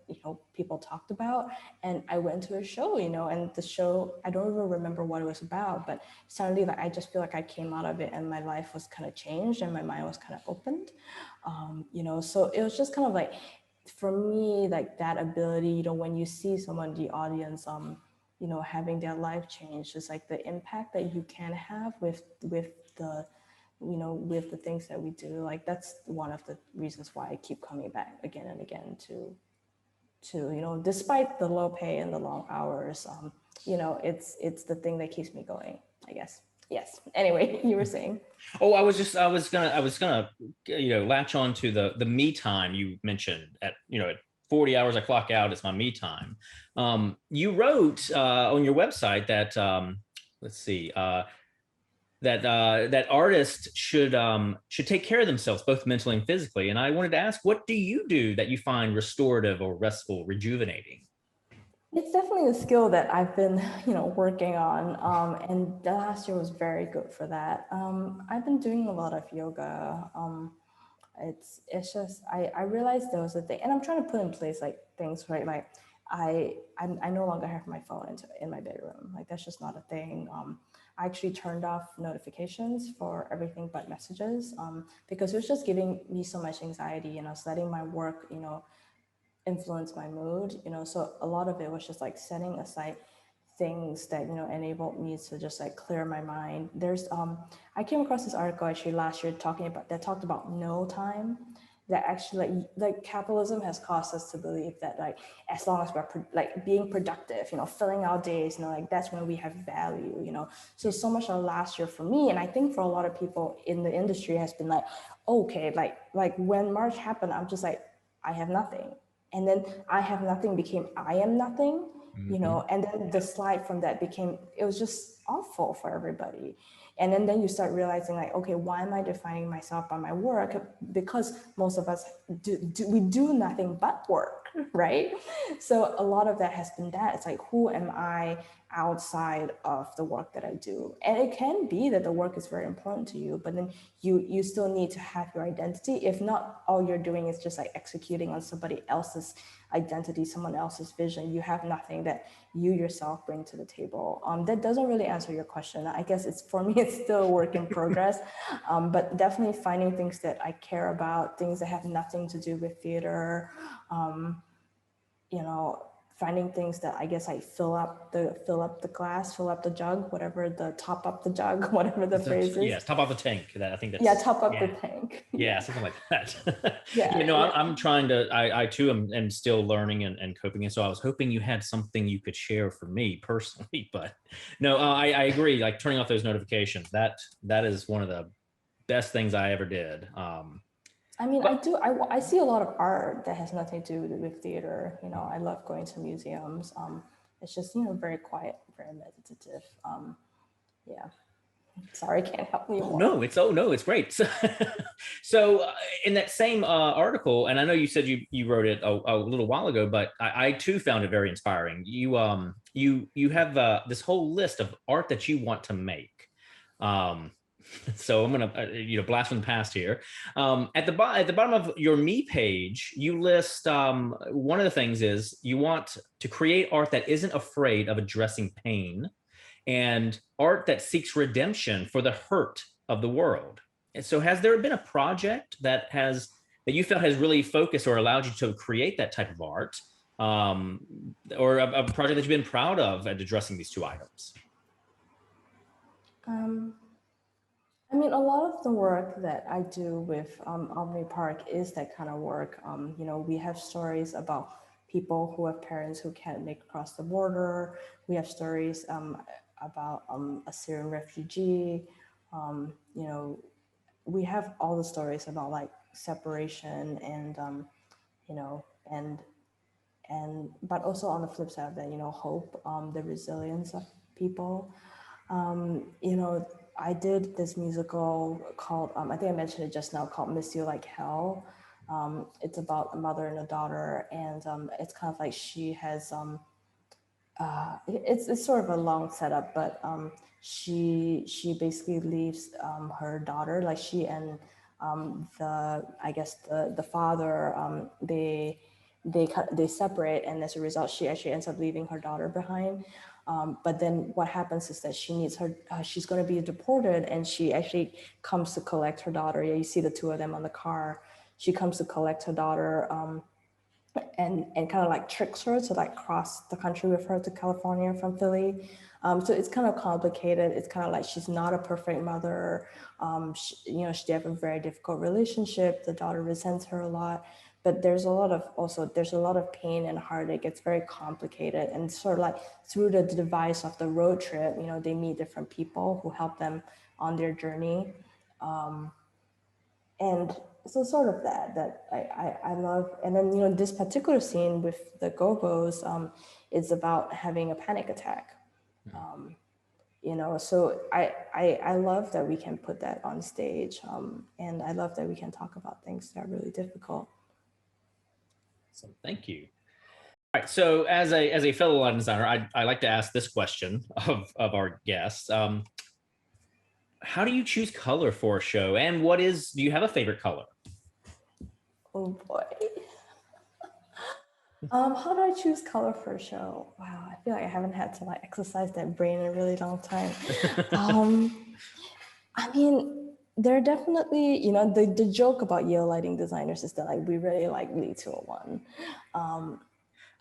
[SPEAKER 2] people talked about. And I went to a show, and the show, I don't even remember what it was about, but suddenly like, I just feel like I came out of it and my life was kind of changed and my mind was kind of opened. So it was just kind of like, for me, like that ability, when you see someone in the audience, having their life change, just like the impact that you can have with the, with the things that we do. Like that's one of the reasons why I keep coming back again and again to despite the low pay and the long hours, it's the thing that keeps me going, I guess. Yes. Anyway, you were saying.
[SPEAKER 1] oh, I was gonna, latch on to the me time you mentioned at 40 hours I clock out. It's my me time. You wrote on your website that let's see, that artists should take care of themselves both mentally and physically. And I wanted to ask, what do you do that you find restorative or restful, rejuvenating?
[SPEAKER 2] It's definitely a skill that I've been, working on, and the last year was very good for that. I've been doing a lot of yoga. It's just I realized there was a thing, and I'm trying to put in place like things, right? Like I no longer have my phone in my bedroom. Like that's just not a thing. I actually turned off notifications for everything but messages, because it was just giving me so much anxiety, and I was letting my work, influence my mood. So a lot of it was just like setting aside things that enabled me to just like clear my mind. There's I came across this article actually last year talked about no time, that actually like capitalism has caused us to believe that like as long as we're like being productive, filling our days, like that's when we have value. So much of last year for me, and I think for a lot of people in the industry, has been like, okay, like when March happened, I'm just like, I have nothing. And then I have nothing became I am nothing,
[SPEAKER 1] Mhm.
[SPEAKER 2] and then the slide from that became, it was just awful for everybody. And then you start realizing like, okay, why am I defining myself by my work? Because most of us we do nothing but work, right? So a lot of that has been that. It's like, who am I outside of the work that I do? And it can be that the work is very important to you, but then you still need to have your identity. If not, all you're doing is just like executing on somebody else's identity, someone else's vision. You have nothing that you yourself bring to the table. That doesn't really answer your question. I guess it's, for me, it's still a work in progress, but definitely finding things that I care about, things that have nothing to do with theater. you know, finding things that I guess I fill up the glass, fill up the jug, whatever the top up the jug, whatever the phrase is.
[SPEAKER 1] Yes, top off the tank. That I think
[SPEAKER 2] Yeah,
[SPEAKER 1] that's
[SPEAKER 2] top up the
[SPEAKER 1] yeah.
[SPEAKER 2] tank.
[SPEAKER 1] Yeah, something like that.
[SPEAKER 2] Yeah,
[SPEAKER 1] No,
[SPEAKER 2] yeah.
[SPEAKER 1] I'm trying to, I too am still learning and coping. And so I was hoping you had something you could share for me personally, but no, I agree. Like turning off those notifications, that is one of the best things I ever did.
[SPEAKER 2] I mean,
[SPEAKER 1] But
[SPEAKER 2] I see a lot of art that has nothing to do with theater. You know, I love going to museums. It's just, you know, very quiet, very meditative. Yeah. Sorry, can't help you more.
[SPEAKER 1] oh no, it's great. So in that same article, and I know you said you wrote it a little while ago, but I too found it very inspiring. You have this whole list of art that you want to make. Um, so I'm gonna blast from the past here. At the bottom of your me page, you list one of the things is you want to create art that isn't afraid of addressing pain and art that seeks redemption for the hurt of the world. And so has there been a project that you felt has really focused or allowed you to create that type of art, or a project that you've been proud of at addressing these two items?
[SPEAKER 2] Um, I mean, a lot of the work that I do with Omni Park is that kind of work. You know, we have stories about people who have parents who can't make across the border. We have stories about a Syrian refugee. You know, we have all the stories about like separation and you know, but also on the flip side of that, you know, hope, the resilience of people. You know, I did this musical called, I think I mentioned it just now, called Miss You Like Hell. It's about a mother and a daughter, and it's kind of like she has, it's sort of a long setup, but she basically leaves her daughter, like she and I guess the father, they separate, and as a result, she actually ends up leaving her daughter behind. But then what happens is that she's going to be deported, and she actually comes to collect her daughter. Yeah, you see the two of them on the car. She comes to collect her daughter, and kind of like tricks her to like cross the country with her to California from Philly. So it's kind of complicated. It's kind of like she's not a perfect mother. You know, they have a very difficult relationship. The daughter resents her a lot, but there's a lot of pain and heartache. It's very complicated, and sort of like through the device of the road trip, you know, they meet different people who help them on their journey. And so sort of that I love. And then, you know, this particular scene with the go-go's is about having a panic attack. You know, so I love that we can put that on stage, and I love that we can talk about things that are really difficult.
[SPEAKER 1] So thank you. All right, so as a fellow lighting designer, I like to ask this question of our guests. How do you choose color for a show, and do you have a favorite color?
[SPEAKER 2] Oh boy. How do I choose color for a show? Wow, I feel like I haven't had to like exercise that brain in a really long time. I mean, there are definitely, you know, the joke about Yale lighting designers is that like we really like Lee 201.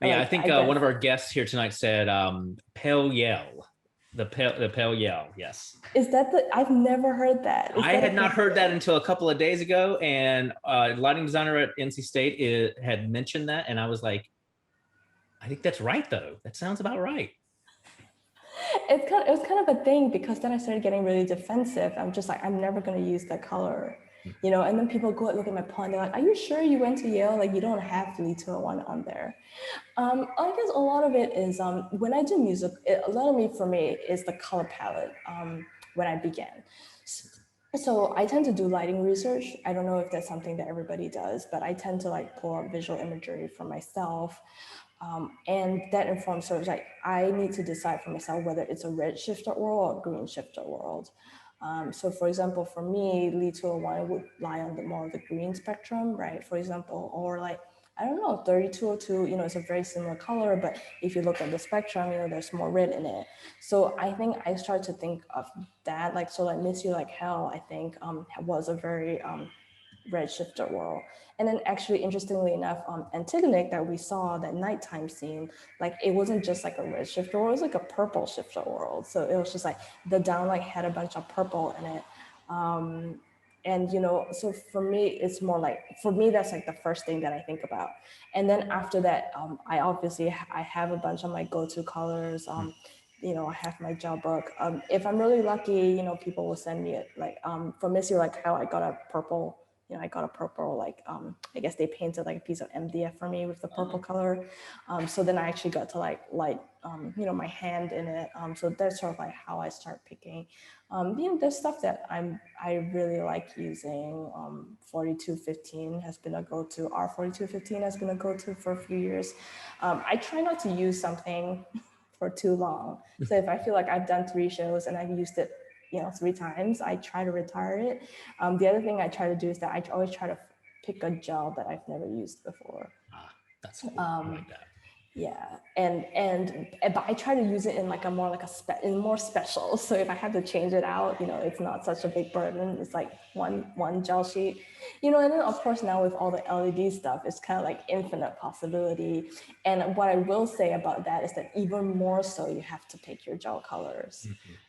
[SPEAKER 1] Yeah, I
[SPEAKER 2] Like
[SPEAKER 1] think
[SPEAKER 2] I guess
[SPEAKER 1] one of our guests here tonight said pale yell, the pale yell. Yes,
[SPEAKER 2] is that the I've never heard that. Is
[SPEAKER 1] I
[SPEAKER 2] that a
[SPEAKER 1] had not heard that
[SPEAKER 2] thing?
[SPEAKER 1] until a couple of days ago, and lighting designer at NC State had mentioned that, and I was like, I think that's right though. That sounds about right.
[SPEAKER 2] It was kind of a thing because then I started getting really defensive. I'm just like, I'm never going to use that color, you know. And then people go look at my pawn. They're like, "Are you sure you went to Yale? Like, you don't have Lee 201 on there." I guess a lot of it is when I do music. A lot of it for me is the color palette. When I began. So I tend to do lighting research. I don't know if that's something that everybody does, but I tend to like pull out visual imagery for myself. And that informs sort of like, I need to decide for myself whether it's a red shifter world or green shifter world. So for example, for me, Lee 201 would lie on the more of the green spectrum, right? For example, or like, I don't know, 3202, you know, it's a very similar color, but if you look at the spectrum, you know, there's more red in it. So I think I start to think of that, like, so like Miss You Like Hell, I think was a very redshifter world. And then actually, interestingly enough, Antigonic that we saw, that nighttime scene, like it wasn't just like a redshifter world, it was like a purple shifter world. So it was just like the downlight had a bunch of purple in it. And so for me, it's more like, for me, that's like the first thing that I think about. And then after that, I have a bunch of my go-to colors. I have my gel book. If I'm really lucky, people will send me it. Like for Missy, like how I got a purple, I got a purple, like I guess they painted like a piece of MDF for me with the purple color. So then I actually got to like my hand in it. So that's sort of like how I start picking. There's stuff that I really like using. 4215 has been a go-to. R4215 has been a go-to for a few years. I try not to use something for too long. So if I feel like I've done 3 shows and I've used it, 3 times, I try to retire it. The other thing I try to do is that I always try to pick a gel that I've never used before.
[SPEAKER 1] That's cool. I like that.
[SPEAKER 2] Yeah, but I try to use it in like a more like in more special. So if I have to change it out, it's not such a big burden. It's like one gel sheet, and then of course now with all the LED stuff, it's kind of like infinite possibility. And what I will say about that is that even more so, you have to pick your gel colors.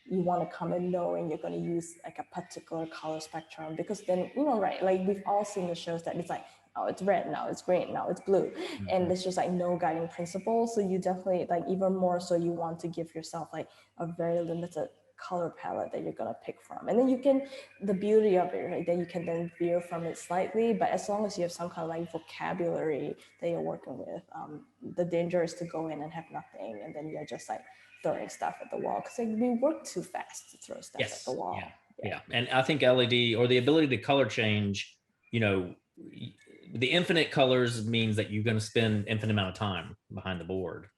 [SPEAKER 2] You want to come in knowing you're going to use like a particular color spectrum, because then right, like we've all seen the shows that it's like, oh, it's red, now it's green, now it's blue. And there's just like no guiding principle. So you definitely, like, even more so, you want to give yourself like a very limited color palette that you're gonna pick from. And then the beauty of it, right, that you can then veer from it slightly, but as long as you have some kind of like vocabulary that you're working with, the danger is to go in and have nothing, and then you're just like throwing stuff at the wall, because like, we work too fast to throw stuff at the wall.
[SPEAKER 1] Yeah. And I think LED, or the ability to color change, the infinite colors means that you're going to spend infinite amount of time behind the board,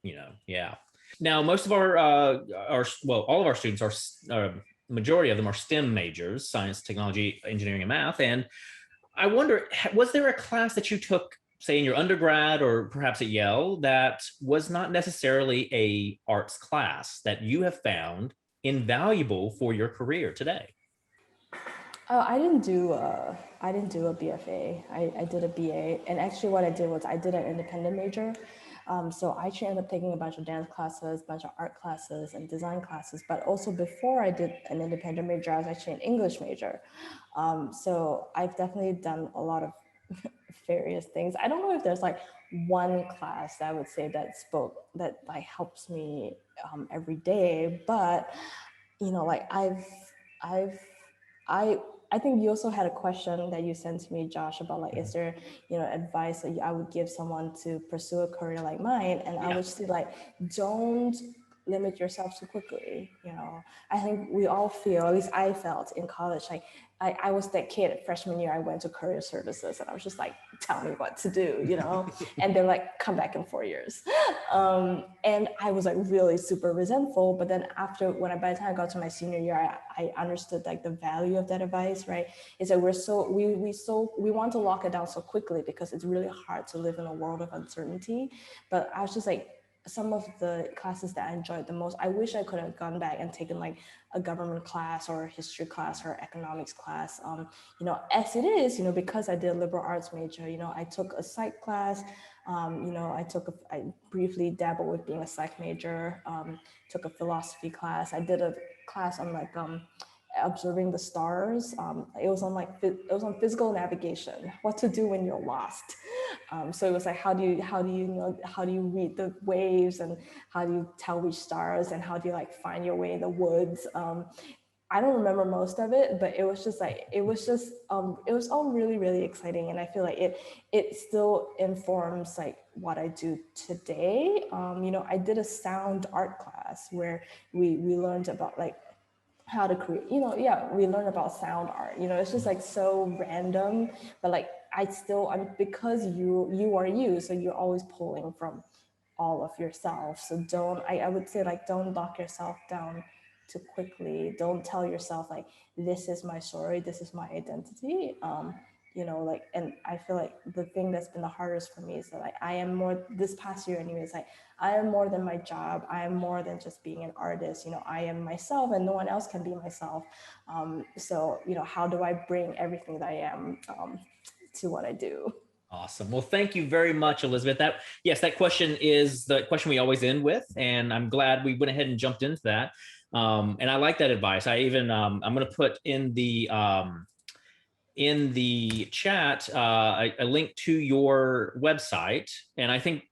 [SPEAKER 1] yeah. Now, most of all of our students majority of them are STEM majors: science, technology, engineering, and math. And I wonder, was there a class that you took, say in your undergrad or perhaps at Yale, that was not necessarily a arts class that you have found invaluable for your career today?
[SPEAKER 2] I didn't do a BFA. I did a BA, and actually what I did was I did an independent major. So I actually ended up taking a bunch of dance classes, a bunch of art classes, and design classes. But also before I did an independent major, I was actually an English major. So I've definitely done a lot of various things. I don't know if there's like one class that I would say that like helps me every day, but like I think you also had a question that you sent to me, Josh, about like, is there, advice that I would give someone to pursue a career like mine? And I would say, like, don't limit yourself too quickly. I think we all feel, at least I felt in college, like I was that kid freshman year. I went to career services and I was just like, tell me what to do, and they're like, come back in 4 years. And I was like really super resentful. But then by the time I got to my senior year, I understood like the value of that advice, right? Is that we want to lock it down so quickly because it's really hard to live in a world of uncertainty. But I was just like, some of the classes that I enjoyed the most, I wish I could have gone back and taken like a government class or a history class or economics class. As it is, because I did a liberal arts major, I took a psych class. I briefly dabbled with being a psych major, took a philosophy class. I did a class on like observing the stars. It was on physical navigation, what to do when you're lost. So it was like, how do you read the waves, and how do you tell which stars, and how do you like find your way in the woods? I don't remember most of it, but it was all really, really exciting. And I feel like it still informs like what I do today. I did a sound art class where we learned about like how to create, we learn about sound art. It's just like so random, but like because you are you, so you're always pulling from all of yourself. So I would say, like, don't lock yourself down too quickly. Don't tell yourself like, this is my story, this is my identity. you know, like, and I feel like the thing that's been the hardest for me is that like I am more this past year anyways, like I am more than my job. I am more than just being an artist. You know, I am myself and no one else can be myself. So, you know, how do I bring everything that I am to what I do?
[SPEAKER 1] Awesome. Well, thank you very much, Elizabeth. That question is the question we always end with, and I'm glad we went ahead and jumped into that. And I like that advice. I even I'm going to put in the chat a link to your website, and I think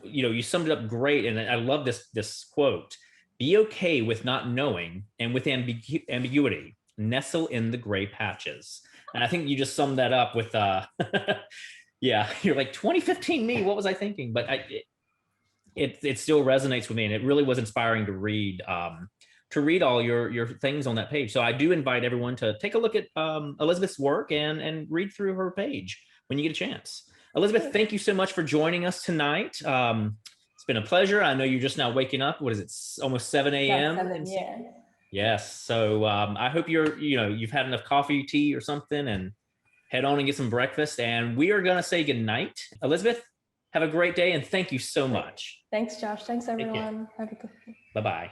[SPEAKER 1] you summed it up great. And I love this quote: "Be okay with not knowing, and with ambiguity, nestle in the gray patches." And I think you just summed that up with yeah, you're like 2015 me. What was I thinking? But it still resonates with me, and it really was inspiring to read all your things on that page. So I do invite everyone to take a look at Elizabeth's work and read through her page when you get a chance. Elizabeth, thank you so much for joining us tonight. It's been a pleasure. I know you're just now waking up. What is it? Almost 7 a.m.
[SPEAKER 2] Yeah.
[SPEAKER 1] Yes. So I hope you've had enough coffee, tea, or something, and head on and get some breakfast. And we are going to say goodnight. Elizabeth, have a great day, and thank you so much.
[SPEAKER 2] Thanks, Josh. Thanks, everyone. Have a good day.
[SPEAKER 1] Bye-bye.